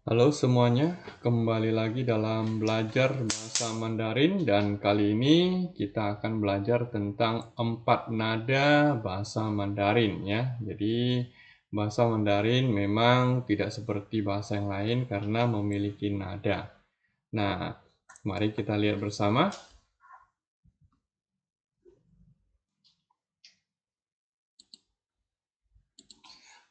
Halo semuanya, kembali lagi dalam belajar bahasa Mandarin dan kali ini kita akan belajar tentang 4 nada bahasa Mandarin ya. Jadi bahasa Mandarin memang tidak seperti bahasa yang lain karena memiliki nada. Nah, mari kita lihat bersama.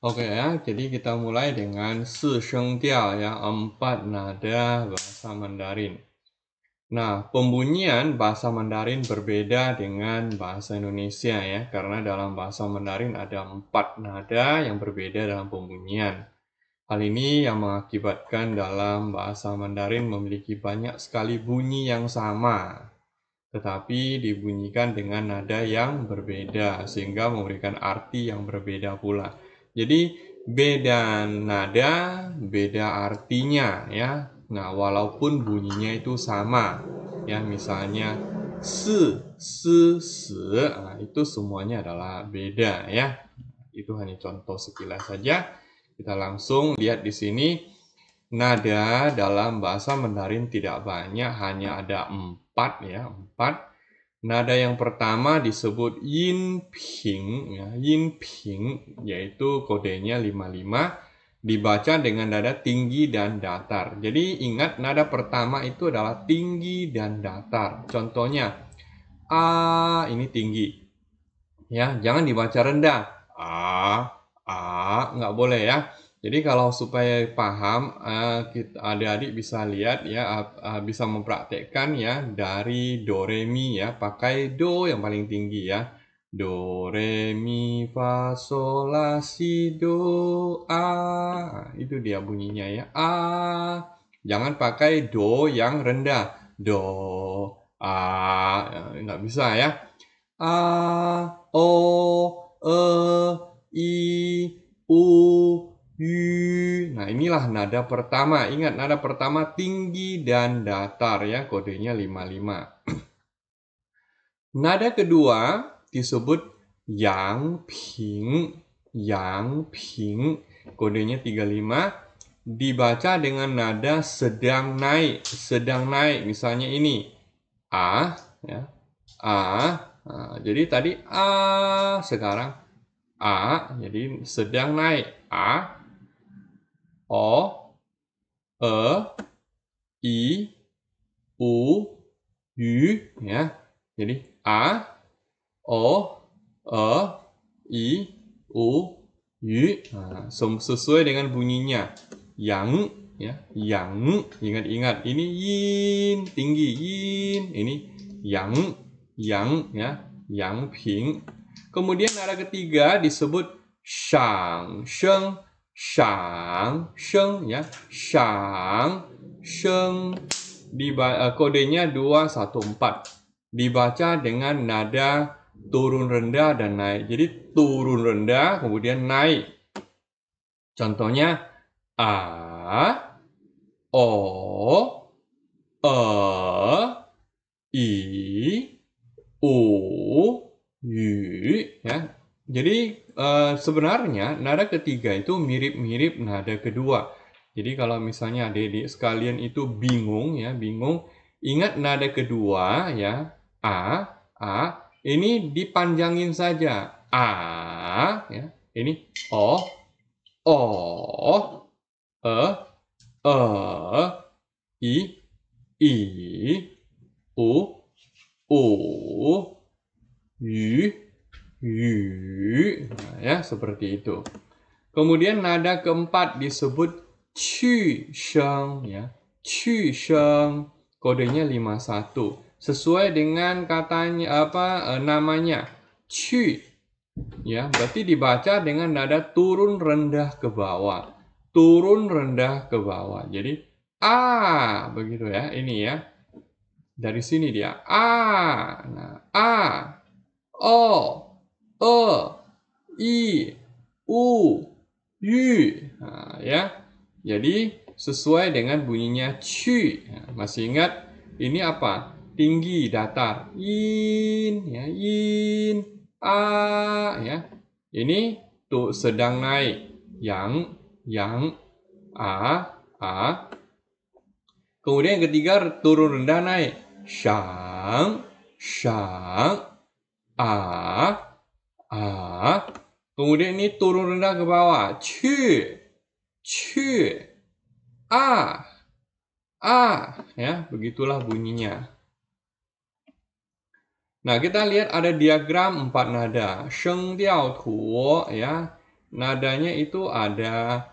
Oke ya, jadi kita mulai dengan 4声调 ya, 4 nada bahasa Mandarin. Nah, pembunyian bahasa Mandarin berbeda dengan bahasa Indonesia ya, karena dalam bahasa Mandarin ada 4 nada yang berbeda dalam pembunyian. Hal ini yang mengakibatkan dalam bahasa Mandarin memiliki banyak sekali bunyi yang sama, tetapi dibunyikan dengan nada yang berbeda, sehingga memberikan arti yang berbeda pula. Jadi, beda nada, beda artinya ya. Nah, walaupun bunyinya itu sama, ya misalnya nah, itu semuanya adalah beda ya. Itu hanya contoh sekilas saja. Kita langsung lihat di sini. Nada dalam bahasa Mandarin tidak banyak, hanya ada 4 ya, 4. Nada yang pertama disebut yin ping ya, yin ping yaitu kodenya 55, dibaca dengan nada tinggi dan datar. Jadi ingat nada pertama itu adalah tinggi dan datar. Contohnya a ini tinggi. Ya, jangan dibaca rendah. Nggak boleh ya. Jadi kalau supaya paham, adik-adik bisa lihat ya, bisa mempraktekkan ya dari do re mi ya, pakai do yang paling tinggi ya. Do re mi fa sol la si do a. Itu dia bunyinya ya. Jangan pakai do yang rendah. Do a, nggak bisa ya. A, O, E, I, U, Y. Nah, inilah nada pertama. Ingat, nada pertama tinggi dan datar ya, kodenya 55. Nada kedua disebut yang ping. Yang ping, kodenya 35. Dibaca dengan nada sedang naik. Sedang naik, misalnya ini. A, ya. A. Nah, jadi tadi A, sekarang A, jadi sedang naik. A, O, E, I, U, Y, ya. Jadi A, O, E, I, U, Y. Nah, sesuai dengan bunyinya. Yang, ya, yang. Ingat-ingat, ini yin, tinggi, yin. Ini yang, ya, yang ping. Kemudian nada ketiga disebut shang, sheng, shang, sheng, ya, shang, sheng. Kodenya 214. Dibaca dengan nada turun rendah dan naik. Jadi turun rendah kemudian naik. Contohnya A, O, E, I, U, Y, ya. Jadi sebenarnya nada ketiga itu mirip-mirip nada kedua. Jadi kalau misalnya adik-adik sekalian itu bingung ya, bingung, ingat nada kedua ya, A, ini dipanjangin saja. A, ya. Ini O, E, I, U, Y, Nah, ya, seperti itu. Kemudian nada keempat disebut qu sheng ya. Qu sheng, kodenya 51. Sesuai dengan katanya namanya. Qu. Ya, berarti dibaca dengan nada turun rendah ke bawah. Turun rendah ke bawah. Jadi begitu ya. Ini ya. Dari sini dia. Nah, O, E, I, U, Y. Nah, ya. Jadi sesuai dengan bunyinya cu. Nah, masih ingat ini apa? Tinggi, datar. In, ya, in. Ya. Ini tuh sedang naik. Yang, a, A. Kemudian yang ketiga turun rendah naik. Shang, shang, A, A. Kemudian ini turun rendah ke bawah. Qu, qu, A, A. Ya, begitulah bunyinya. Nah, kita lihat ada diagram 4 nada. Sheng diao tuo, ya. Nadanya itu ada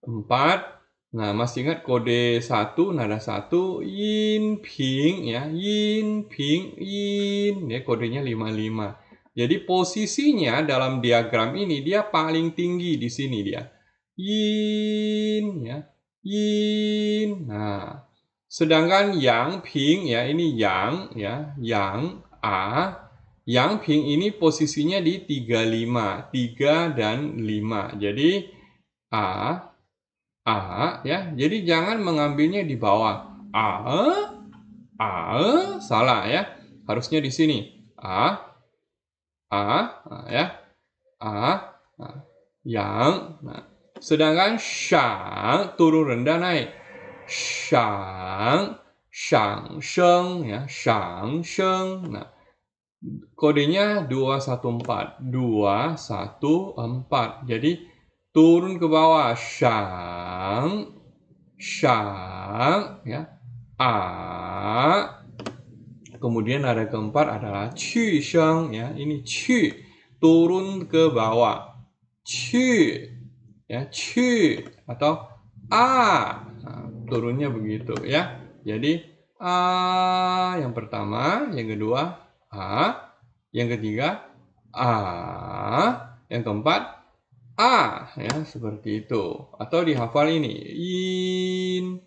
4. Nah, masih ingat kode 1, nada 1, yin, ping, ya. Yin, ping, yin. Ya, kodenya 55. Jadi posisinya dalam diagram ini dia paling tinggi di sini dia. Yin, ya. Yin. Nah, sedangkan yang ping, ya, ini yang, ya. Yang A. Yang ping ini posisinya di 35. 3 dan 5. Jadi A, ya. Jadi jangan mengambilnya di bawah. Salah ya. Harusnya di sini. Ya. Yang. Nah. Sedangkan shang turun rendah naik. Shang, sheng, ya. Shang, sheng. Nah, kodenya 214. 214. Jadi turun ke bawah. Shang, shang, ya. A. Kemudian nada keempat adalah qu sheng, ya. Ini qu turun ke bawah. Qu, ya. Qu atau A. Nah, turunnya begitu, ya. Jadi A yang pertama, yang kedua A, yang ketiga A, yang keempat A, ya, seperti itu. Atau dihafal ini, yin,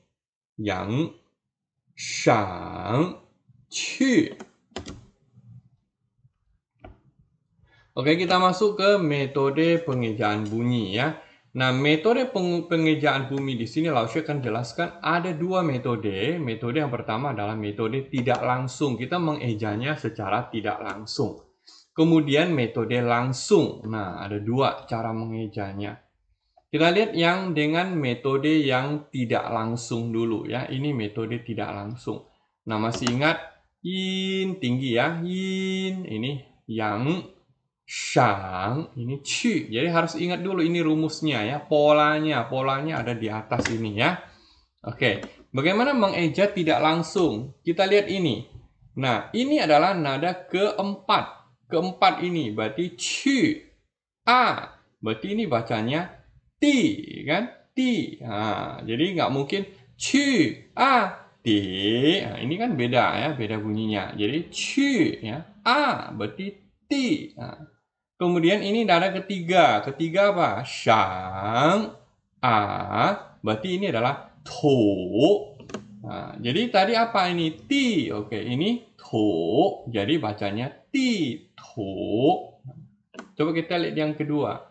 yang, shang, qu. Oke, kita masuk ke metode pengejaan bunyi, ya. Nah, metode pengejaan bunyi di sini Lao Xue akan jelaskan ada 2 metode. Metode yang pertama adalah metode tidak langsung. Kita mengejanya secara tidak langsung. Kemudian metode langsung. Nah, ada 2 cara mengejanya. Kita lihat yang dengan metode yang tidak langsung dulu, ya. Ini metode tidak langsung. Nah, masih ingat yin tinggi, ya. Yin ini yang, shang ini qu. Jadi harus ingat dulu ini rumusnya, ya. Polanya ada di atas ini, ya. Oke, bagaimana mengeja tidak langsung? Kita lihat ini. Nah, ini adalah nada keempat. Keempat ini berarti qu, a. Berarti ini bacanya ti, kan? Ti. Nah, jadi nggak mungkin qu, a, ti. Nah, ini kan beda, ya. Beda bunyinya. Jadi qu, ya. A berarti ti. Nah, kemudian ini nada ketiga. Ketiga apa? Shang, a. Berarti ini adalah to. Nah, jadi tadi apa ini? Ti. Oke, ini to. Jadi bacanya ti, to. Coba kita lihat yang kedua.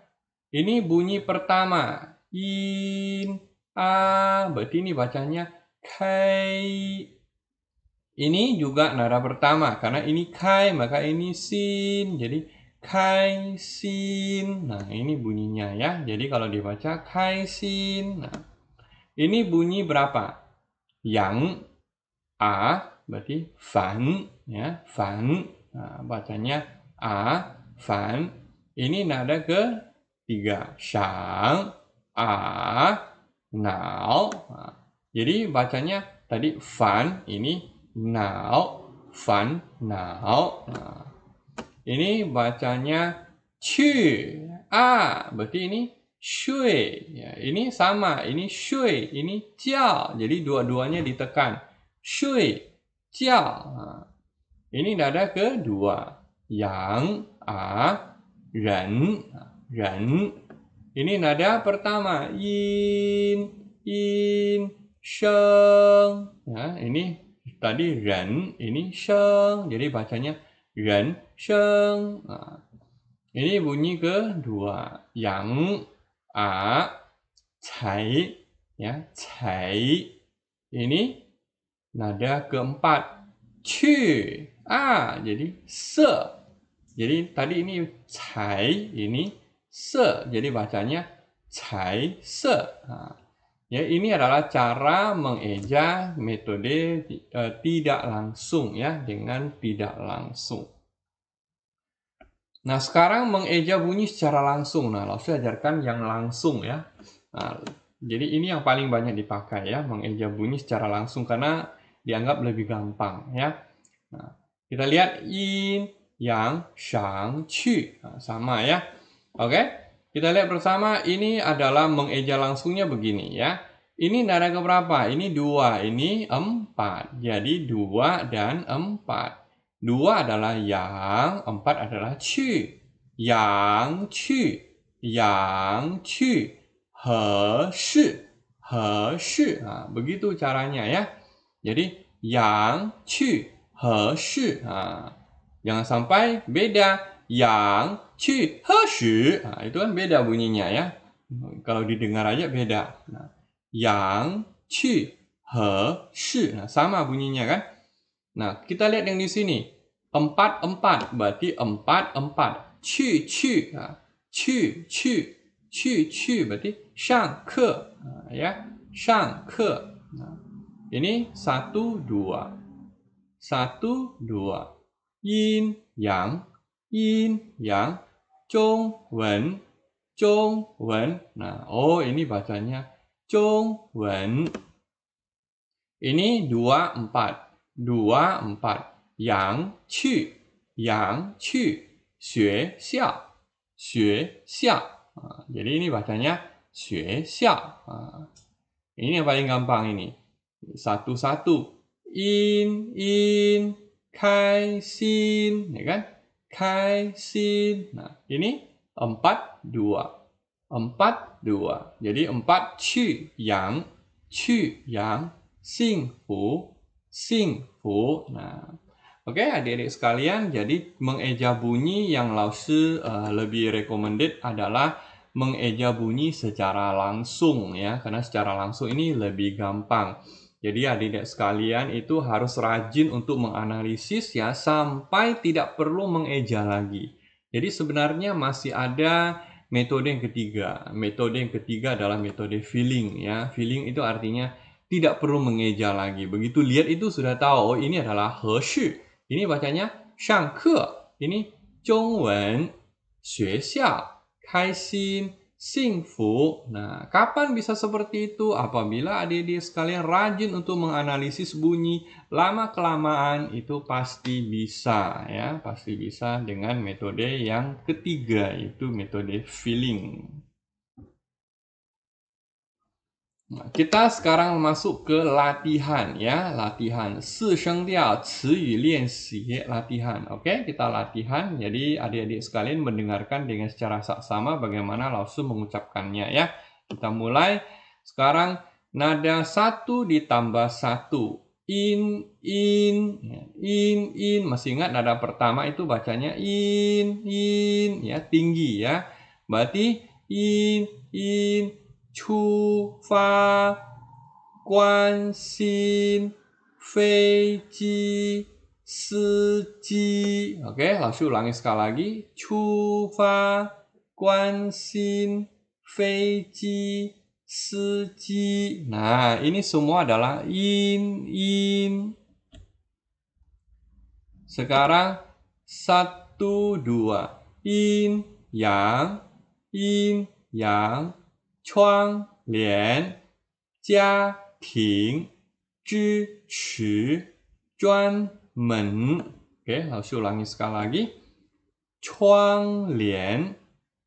Ini bunyi pertama. In, a. Berarti ini bacanya kai. Ini juga nada pertama. Karena ini kai, maka ini sin. Jadi kai sin. Nah, ini bunyinya, ya. Jadi kalau dibaca kai sin. Nah, ini bunyi berapa? Yang a berarti fan, ya. Fan. Nah, bacanya a, fan. Ini nada ke-3. Shang, a, nao. Nah, jadi bacanya tadi fan, ini nao, fan, nao. Nah, ini bacanya qu, a. Berarti ini shui. Ya, ini sama, ini shui, ini jiao. Jadi dua-duanya ditekan. Shui, jiao. Nah, ini nada kedua. Yang, a, ren, ren. Ini nada pertama. Yin, yin, sheng. Ya, ini tadi ren, ini sheng. Jadi bacanya ren, sheng. Nah, ini bunyi kedua. Yang, a, cai. Ya, cai. Ini nada keempat. Qu, a. Jadi se. Jadi tadi ini cai, ini se. Jadi bacanya cai se. Nah, Ya, ini adalah cara mengeja metode tidak langsung ya, dengan tidak langsung. Nah, sekarang mengeja bunyi secara langsung. Nah, langsung ajarkan yang langsung ya. Nah, jadi ini yang paling banyak dipakai ya, mengeja bunyi secara langsung karena dianggap lebih gampang ya. Nah, kita lihat yin, yang, shang, qu. Nah, sama ya. Oke? Kita lihat bersama, ini adalah mengeja langsungnya begini ya. Ini nada keberapa? Ini 2, ini 4. Jadi 2 dan 4. 2 adalah yang, 4 adalah qu. Yang qu, yang qu, he shi, he shi. Nah, begitu caranya ya. Jadi yang qu, he shi. Nah, jangan sampai beda. Yang, qu, he shi. Nah, itu kan beda bunyinya ya. Kalau didengar aja beda. Nah, yang, qu, he, shi. Nah, sama bunyinya kan. Nah, kita lihat yang di sini. 4, 4. Berarti 4, 4. Qu, qu. Nah, qu, qu. Qu, qu. Berarti shang ke. Nah, ya. Shang ke. Nah, ini 1, 2. 1, 2. Yin, yang. Yin, yang, zhong, wen, zhong, wen. Nah, oh ini bacanya zhong, wen. Ini 2, 4. 2, 4. Yang, qu, yang, qu. Xue, xiao, xue, xiao. Nah, jadi ini bacanya xue, xiao. Nah, ini yang paling gampang ini. 1, 1. In, in, kai, xin. Ya kan? Kai, xin. Nah, ini 4, 2. 4, 2. Jadi 4, qu, yang, xing, fu, xing, fu. Nah, oke adik-adik sekalian, jadi mengeja bunyi yang Laoshi lebih recommended adalah mengeja bunyi secara langsung ya, karena secara langsung ini lebih gampang. Jadi adik-adik sekalian itu harus rajin untuk menganalisis ya, sampai tidak perlu mengeja lagi. Jadi sebenarnya masih ada metode yang ketiga. Metode yang ketiga adalah metode feeling ya. Feeling itu artinya tidak perlu mengeja lagi. Begitu lihat itu sudah tahu, oh ini adalah he shi. Ini bacanya shang ke. Ini zhongwen, xue xiao, kai xin, xing fu. Nah, kapan bisa seperti itu? Apabila adik-adik sekalian rajin untuk menganalisis bunyi, lama-kelamaan itu pasti bisa ya, pasti bisa dengan metode yang ketiga, yaitu metode feeling. Nah, kita sekarang masuk ke latihan ya, latihan 四声调词语练习 latihan. Oke, kita latihan. Jadi adik-adik sekalian mendengarkan dengan secara saksama bagaimana Laoshi mengucapkannya ya. Kita mulai. Sekarang nada 1 ditambah 1. In, in. Masih ingat nada pertama itu bacanya in ya, tinggi ya. Berarti in. 出发，关心飞机司机. Oke, langsung ulangi sekali lagi. 出发，关心飞机司机. Nah, ini semua adalah in. Sekarang 1, 2. In, yang. 窗帘家庭支持专门. Oke, langsung ulangi sekali lagi. 窗帘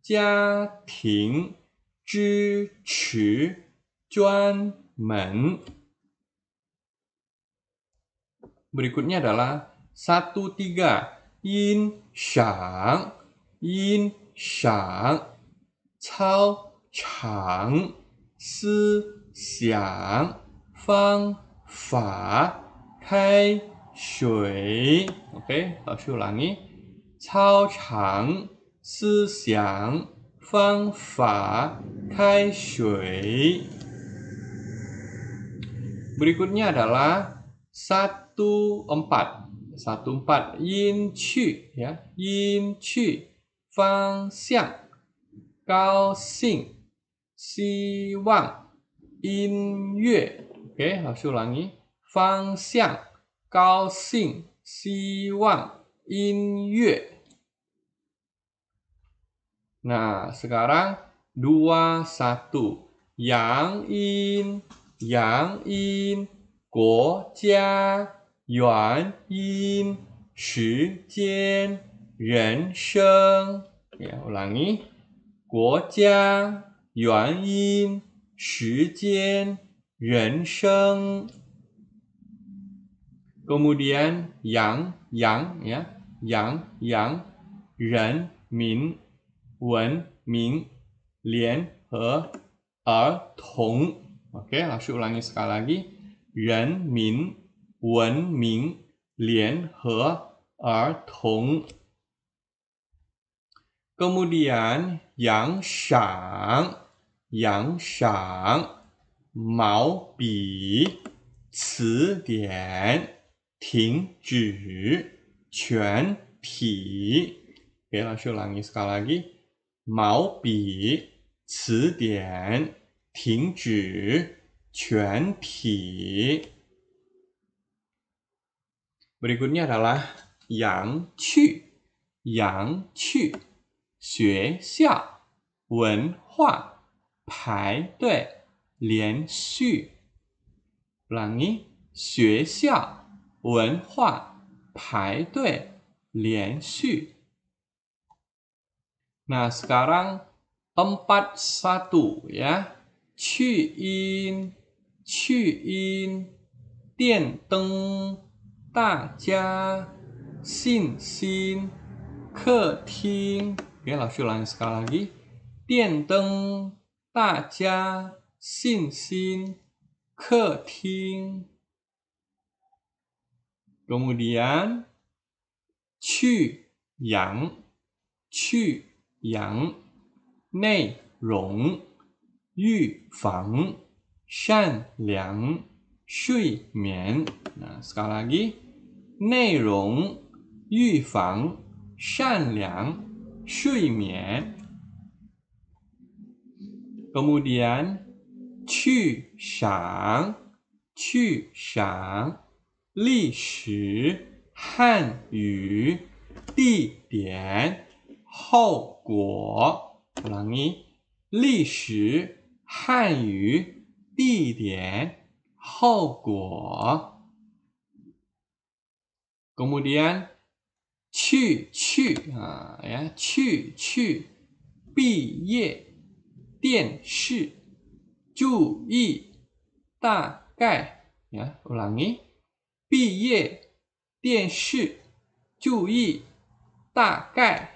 家庭支持专门. Berikutnya adalah 1, 3. In shang, cao长思想方法开水. Oke, langsung ulangi. 超长思想方法开水. Berikutnya adalah 1, 4. 1, 4. Yin qu ya. Yin qu. Fang xiang. 高兴希望音乐. Oke, harus ulangi. 方向高兴希望音乐. Nah, sekarang 2, 1. Yang in, 国家原因时间人生. Ya, ulangi. 国家原因时间人生. Kemudian yang ya, yang 人民文明联合儿童. Oke, langsung ulangi sekali lagi. 人民文明联合儿童. Kemudian yang shang, 毛笔词典停止全体. Oke, langsung ulangi sekali lagi. 毛笔词典停止全体. Berikutnya adalah yang去 学校文化排队连续. Ulangi. 学校文化排队连续. Nah, sekarang 4-1 ya. 去音电灯大家信心客厅. Oke, langsung ulangi sekali lagi. 电灯大家信心客厅. Kemudian 去阳内容预防善良睡眠. Nah, sekali lagi. 内容预防善良睡眠. Kemudian 去赏历史汉语地点后果. Ulangi. 历史汉语地点后果. Kemudian 去毕业电视注意大概. Ya, ulangi. 毕业电视注意大概.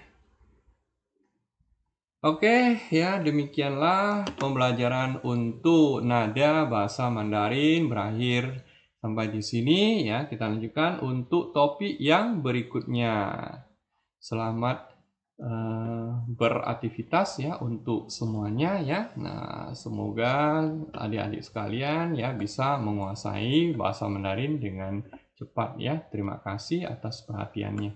Oke, ya demikianlah pembelajaran untuk nada bahasa Mandarin berakhir sampai di sini ya. Kita lanjutkan untuk topik yang berikutnya. Selamat beraktivitas ya untuk semuanya ya. Nah, semoga adik-adik sekalian ya bisa menguasai bahasa Mandarin dengan cepat ya. Terima kasih atas perhatiannya.